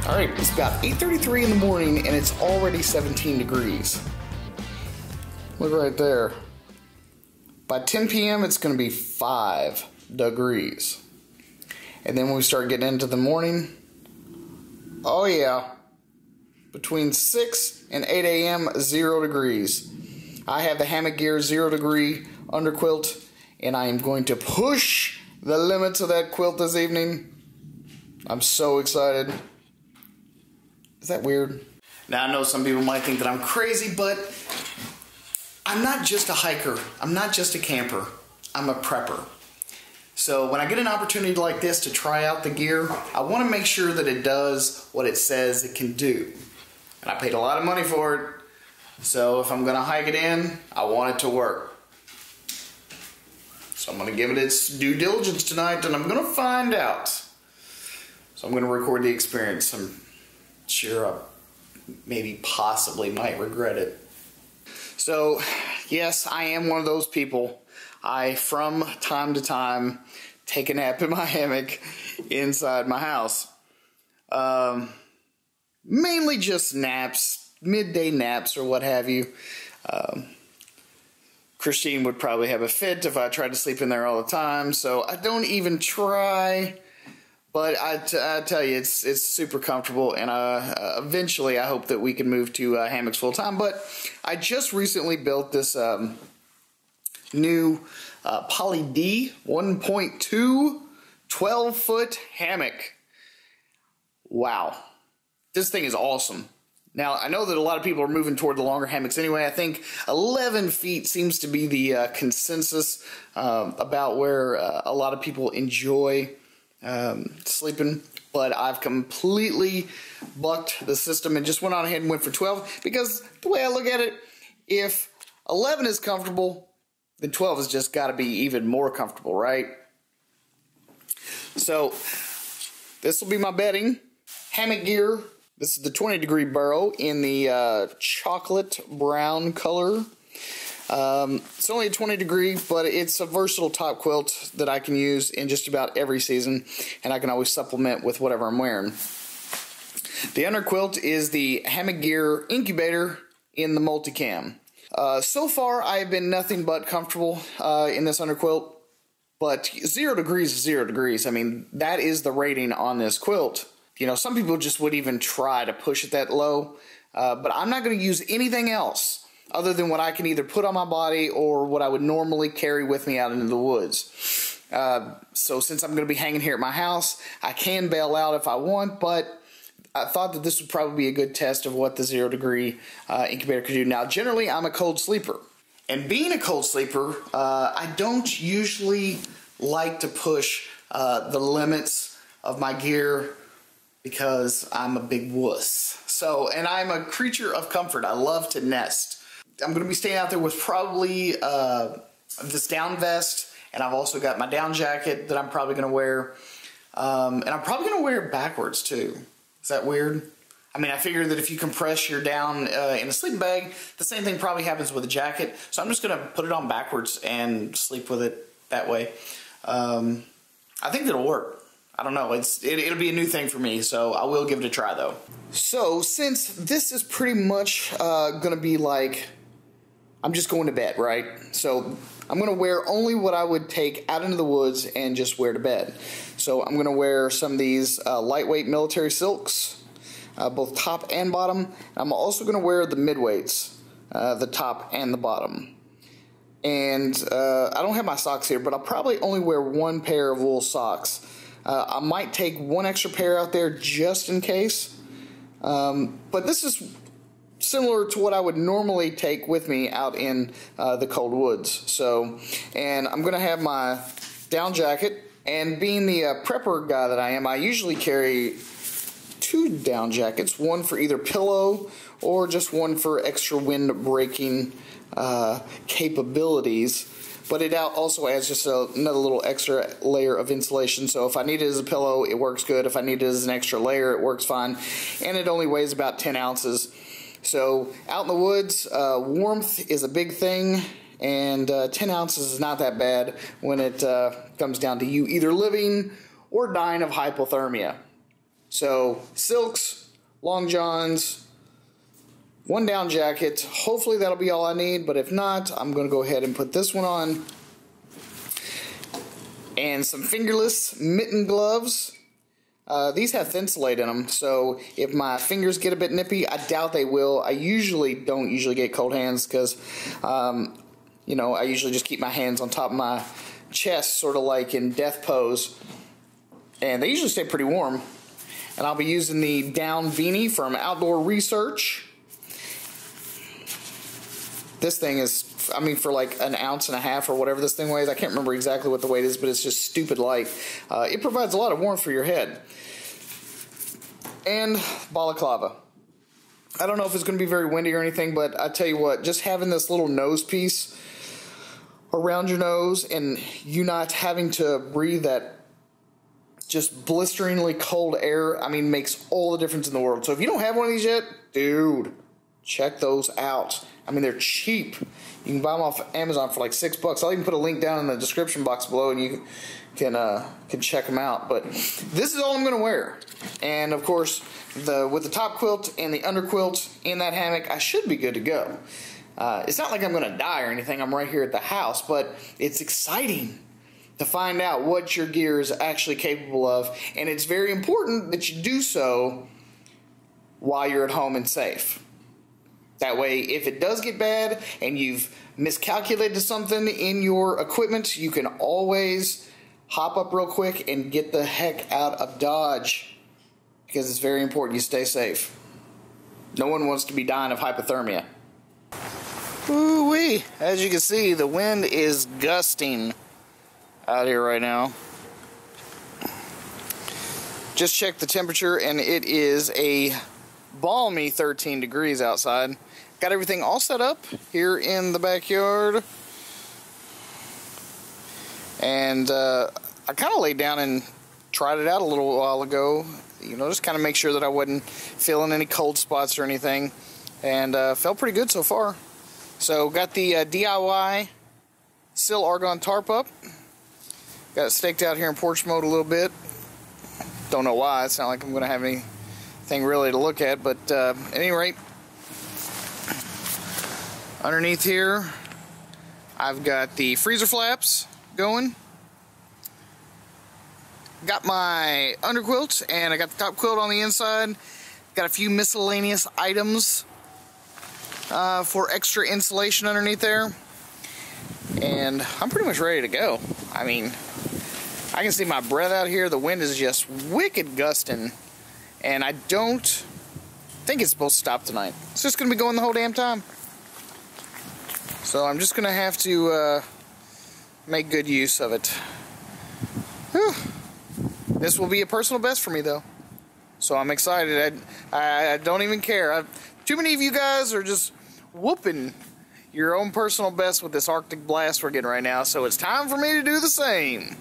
Alright, it's about 8:33 in the morning and it's already 17 degrees. Look right there. By 10 p.m. it's going to be 5 degrees. And then when we start getting into the morning, oh yeah, between 6 and 8 a.m., 0 degrees. I have the Hammock Gear 0 degree underquilt, and I am going to push the limits of that quilt this evening. I'm so excited. Is that weird? Now, I know some people might think that I'm crazy, but I'm not just a hiker. I'm not just a camper. I'm a prepper. So when I get an opportunity like this to try out the gear, I want to make sure that it does what it says it can do. And I paid a lot of money for it. So if I'm going to hike it in, I want it to work. So I'm going to give it its due diligence tonight, and I'm going to find out. So I'm going to record the experience. I'm sure I maybe possibly might regret it. So yes, I am one of those people. I, from time to time, take a nap in my hammock inside my house. Mainly just naps, midday naps or what have you. Christine would probably have a fit if I tried to sleep in there all the time, so I don't even try. But I tell you, it's super comfortable, and eventually I hope that we can move to hammocks full time. But I just recently built this new Poly D 1.2 12-foot hammock. Wow. This thing is awesome. Now, I know that a lot of people are moving toward the longer hammocks anyway. I think 11 feet seems to be the consensus about where a lot of people enjoy sleeping. But I've completely bucked the system and just went on ahead and went for 12, because the way I look at it, if 11 is comfortable, then 12 has just got to be even more comfortable, right? So this will be my bedding. Hammock gear. This is the 20-degree burrow in the chocolate brown color. It's only a 20 degree, but it's a versatile top quilt that I can use in just about every season, and I can always supplement with whatever I'm wearing. The underquilt is the Hammock Gear Incubator in the multicam. So far, I've been nothing but comfortable in this underquilt, but 0 degrees is 0 degrees. I mean, that is the rating on this quilt. You know, some people just wouldn't even try to push it that low, but I'm not going to use anything else other than what I can either put on my body or what I would normally carry with me out into the woods. So since I'm going to be hanging here at my house, I can bail out if I want, but I thought that this would probably be a good test of what the 0 degree incubator could do. Now, generally, I'm a cold sleeper. And being a cold sleeper, I don't usually like to push the limits of my gear because I'm a big wuss. So, and I'm a creature of comfort. I love to nest. I'm going to be staying out there with probably this down vest, and I've also got my down jacket that I'm probably going to wear. And I'm probably going to wear it backwards too. Is that weird? I mean, I figure that if you compress your down in a sleeping bag, the same thing probably happens with a jacket. So I'm just going to put it on backwards and sleep with it that way. I think that'll work. I don't know. It'll be a new thing for me, so I will give it a try, though. So, since this is pretty much going to be like, I'm just going to bed, right? So, I'm going to wear only what I would take out into the woods and just wear to bed. So, I'm going to wear some of these lightweight military silks, both top and bottom. I'm also going to wear the midweights, the top and the bottom. And I don't have my socks here, but I'll probably only wear one pair of wool socks. I might take one extra pair out there just in case. But this is similar to what I would normally take with me out in the cold woods. So, and I'm going to have my down jacket. And being the prepper guy that I am, I usually carry 2 down jackets. One for either pillow or just one for extra wind breaking capabilities. But it also adds just another little extra layer of insulation. So if I need it as a pillow, it works good. If I need it as an extra layer, it works fine. And it only weighs about 10 ounces. So out in the woods, warmth is a big thing. And 10 ounces is not that bad when it comes down to you either living or dying of hypothermia. So silks, long johns, one down jacket. Hopefully that'll be all I need, but if not, I'm going to go ahead and put this one on. And some fingerless mitten gloves. These have Thinsulate in them, so if my fingers get a bit nippy, I doubt they will. I don't usually get cold hands because, you know, I usually just keep my hands on top of my chest, sort of like in death pose. And they usually stay pretty warm. And I'll be using the down beanie from Outdoor Research. This thing is, I mean, for like an ounce and a half or whatever this thing weighs. I can't remember exactly what the weight is, but it's just stupid light. It provides a lot of warmth for your head. And balaclava. I don't know if it's going to be very windy or anything, but I tell you what, just having this little nose piece around your nose and you not having to breathe that just blisteringly cold air, I mean, makes all the difference in the world. So if you don't have one of these yet, dude, check those out. I mean, they're cheap. You can buy them off Amazon for like $6. I'll even put a link down in the description box below, and you can check them out. But this is all I'm going to wear. And of course, with the top quilt and the under quilt in that hammock, I should be good to go. It's not like I'm going to die or anything. I'm right here at the house, but it's exciting to find out what your gear is actually capable of, and it's very important that you do so while you're at home and safe. That way, if it does get bad and you've miscalculated something in your equipment, you can always hop up real quick and get the heck out of Dodge, because it's very important you stay safe. No one wants to be dying of hypothermia. Ooh-wee. As you can see, the wind is gusting out here right now. Just checked the temperature and it is a balmy 13 degrees outside. Got everything all set up here in the backyard. And I kind of laid down and tried it out a little while ago. You know, just kind of make sure that I wasn't feeling any cold spots or anything. And felt pretty good so far. So got the DIY Sil Argon tarp up. Got it staked out here in porch mode a little bit. Don't know why. It's not like I'm going to have anything really to look at. But at any rate, underneath here, I've got the freezer flaps going. Got my underquilt and I got the top quilt on the inside. Got a few miscellaneous items for extra insulation underneath there. And I'm pretty much ready to go. I mean, I can see my breath out here. The wind is just wicked gusting. And I don't think it's supposed to stop tonight. It's just going to be going the whole damn time. So I'm just going to have to make good use of it. Whew. This will be a personal best for me, though. So I'm excited. I don't even care. Too many of you guys are just whooping your own personal best with this Arctic blast we're getting right now. So it's time for me to do the same.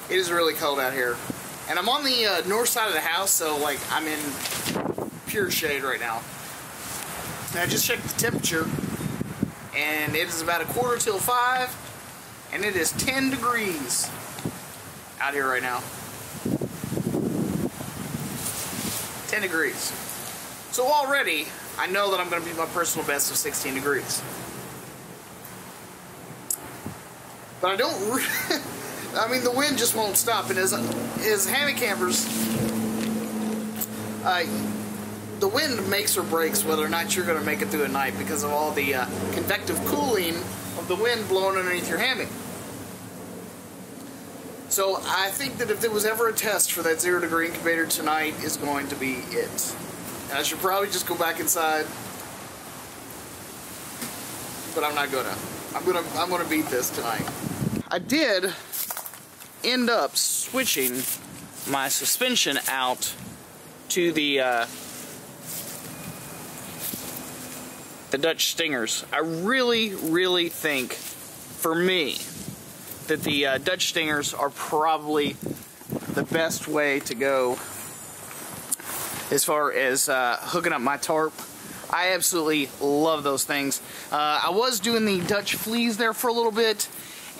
It is really cold out here. And I'm on the north side of the house, so like I'm in pure shade right now. And I just checked the temperature, and it is about 4:45, and it is 10 degrees out here right now. 10 degrees. So already, I know that I'm going to be my personal best of 16 degrees. But I don't... I mean, the wind just won't stop. And as hammock campers, the wind makes or breaks whether or not you're going to make it through a night because of all the convective cooling of the wind blowing underneath your hammock. So I think that if there was ever a test for that 0 degree incubator, tonight is going to be it. And I should probably just go back inside, but I'm not gonna. I'm gonna beat this tonight. I did end up switching my suspension out to the Dutch Stingers. I really think, for me, that the Dutch Stingers are probably the best way to go as far as hooking up my tarp. I absolutely love those things. I was doing the Dutch Fleas there for a little bit,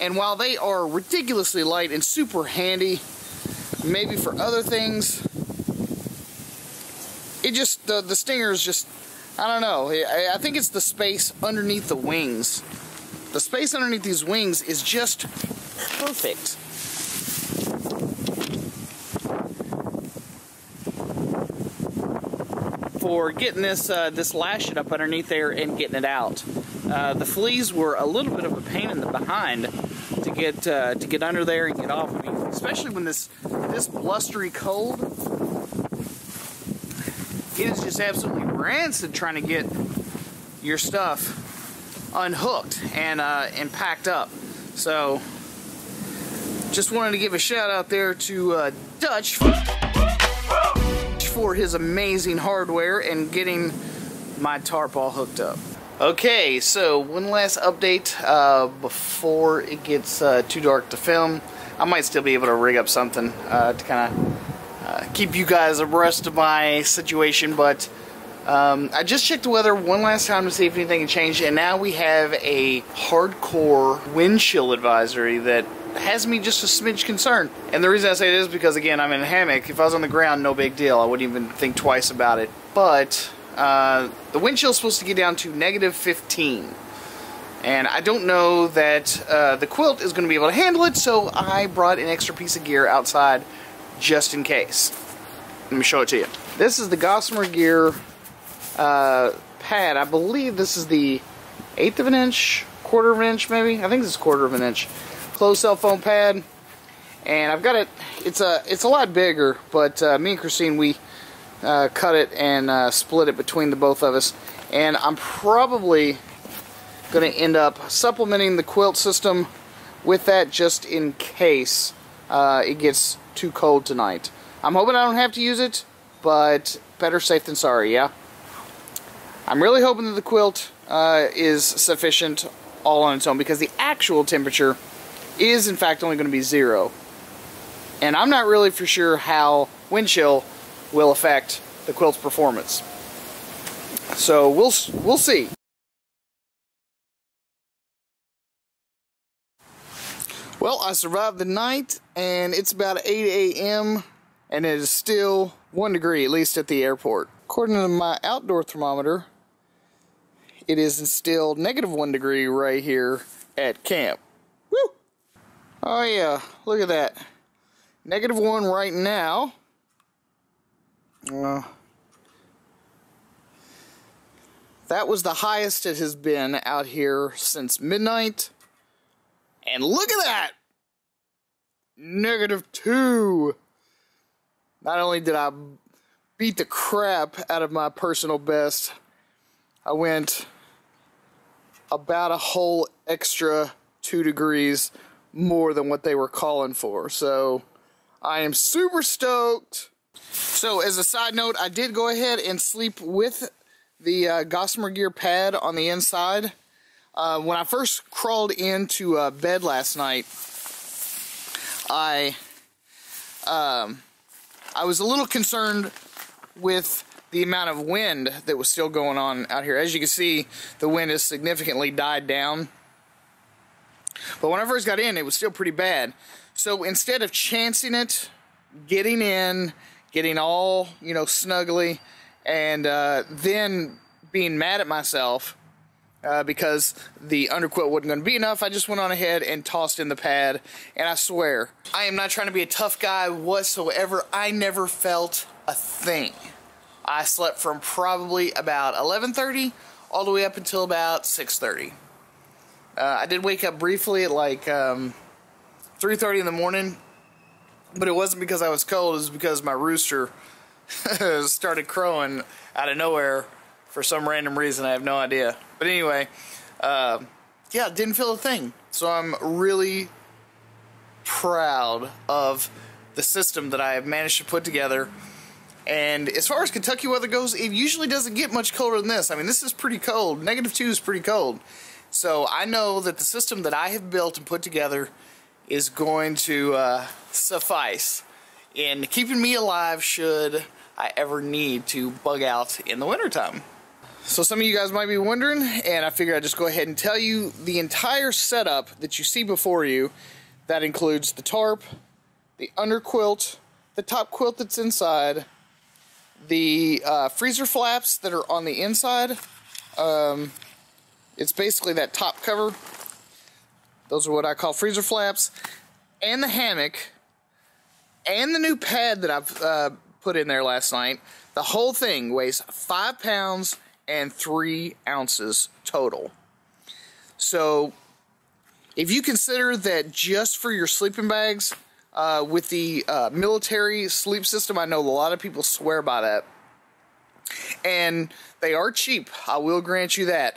and while they are ridiculously light and super handy, maybe for other things. It just, the Stinger is just, I don't know. I think it's the space underneath the wings. The space underneath these wings is just perfect. For getting this lashing up underneath there and getting it out. The fleas were a little bit of a pain in the behind to get under there and get off of me, especially when this blustery cold. It is just absolutely rancid trying to get your stuff unhooked and packed up. So, just wanted to give a shout out there to Dutch for his amazing hardware and getting my tarp all hooked up. Okay, so one last update before it gets too dark to film. I might still be able to rig up something to kind of keep you guys abreast of my situation, but I just checked the weather one last time to see if anything had changed, and now we have a hardcore wind chill advisory that has me just a smidge concerned. And the reason I say it is because, again, I'm in a hammock. If I was on the ground, no big deal. I wouldn't even think twice about it. But the wind chill is supposed to get down to -15. And I don't know that the quilt is going to be able to handle it, so I brought an extra piece of gear outside just in case. Let me show it to you. This is the Gossamer Gear pad. I believe this is the 1/8 of an inch, 1/4 of an inch maybe. I think this is 1/4 of an inch. Closed cell phone pad, and I've got it. It's a lot bigger, but me and Christine, we cut it and split it between the both of us, and I'm probably going to end up supplementing the quilt system with that just in case it gets too cold tonight. I'm hoping I don't have to use it, but better safe than sorry, yeah? I'm really hoping that the quilt is sufficient all on its own, because the actual temperature is in fact only going to be 0. And I'm not really for sure how wind chill will affect the quilt's performance. So we'll see. Well, I survived the night, and it's about 8 a.m. and it is still 1 degree, at least at the airport. According to my outdoor thermometer, it is still -1 degree right here at camp. Woo! Oh yeah, look at that. -1 right now. That was the highest it has been out here since midnight. And look at that! -2. Not only did I beat the crap out of my personal best, I went about a whole extra 2 degrees more than what they were calling for. So I am super stoked. So as a side note, I did go ahead and sleep with the Gossamer Gear pad on the inside. When I first crawled into bed last night, I was a little concerned with the amount of wind that was still going on out here. As you can see, the wind has significantly died down. But when I first got in, it was still pretty bad. So instead of chancing it, getting in, getting all, snuggly, and then being mad at myself because the underquilt wasn't going to be enough, I just went on ahead and tossed in the pad. And I swear, I am not trying to be a tough guy whatsoever. I never felt a thing. I slept from probably about 11:30 all the way up until about 6:30. I did wake up briefly at like 3:30 in the morning, but it wasn't because I was cold. It was because my rooster started crowing out of nowhere for some random reason. I have no idea. But anyway, yeah, didn't feel a thing. So I'm really proud of the system that I have managed to put together. And as far as Kentucky weather goes, it usually doesn't get much colder than this. I mean, this is pretty cold. -2 is pretty cold. So I know that the system that I have built and put together is going to suffice in keeping me alive should I ever need to bug out in the wintertime. So some of you guys might be wondering, and I figured I'd just go ahead and tell you the entire setup that you see before you. That includes the tarp, the underquilt, the top quilt that's inside, the freezer flaps that are on the inside. It's basically that top cover. Those are what I call freezer flaps. And the hammock. And the new pad that I've put in there last night. The whole thing weighs 5 pounds and 3 ounces total. So, if you consider that just for your sleeping bags, with the military sleep system, I know a lot of people swear by that. And they are cheap, I will grant you that.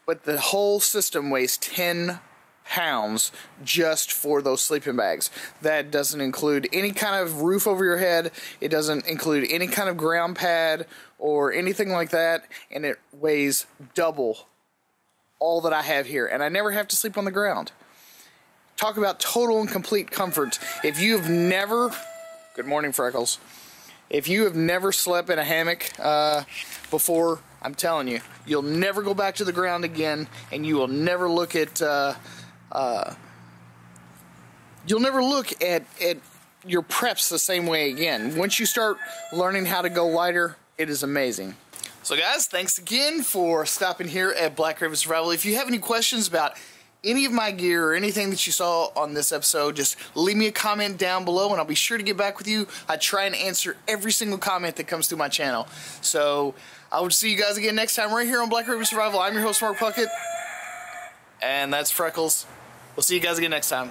But the whole system weighs 10 pounds just for those sleeping bags. That doesn't include any kind of roof over your head. It doesn't include any kind of ground pad or anything like that. And it weighs double all that I have here. And I never have to sleep on the ground. Talk about total and complete comfort. If you have never... Good morning, Freckles. If you have never slept in a hammock before, I'm telling you, you'll never go back to the ground again, and you will never look at your preps the same way again. Once you start learning how to go lighter, it is amazing. So guys, thanks again for stopping here at Black Raven Survival. If you have any questions about any of my gear or anything that you saw on this episode, just leave me a comment down below and I'll be sure to get back with you. I try and answer every single comment that comes through my channel. So I will see you guys again next time right here on Black Raven Survival. I'm your host, Mark Puckett, and that's Freckles. We'll see you guys again next time.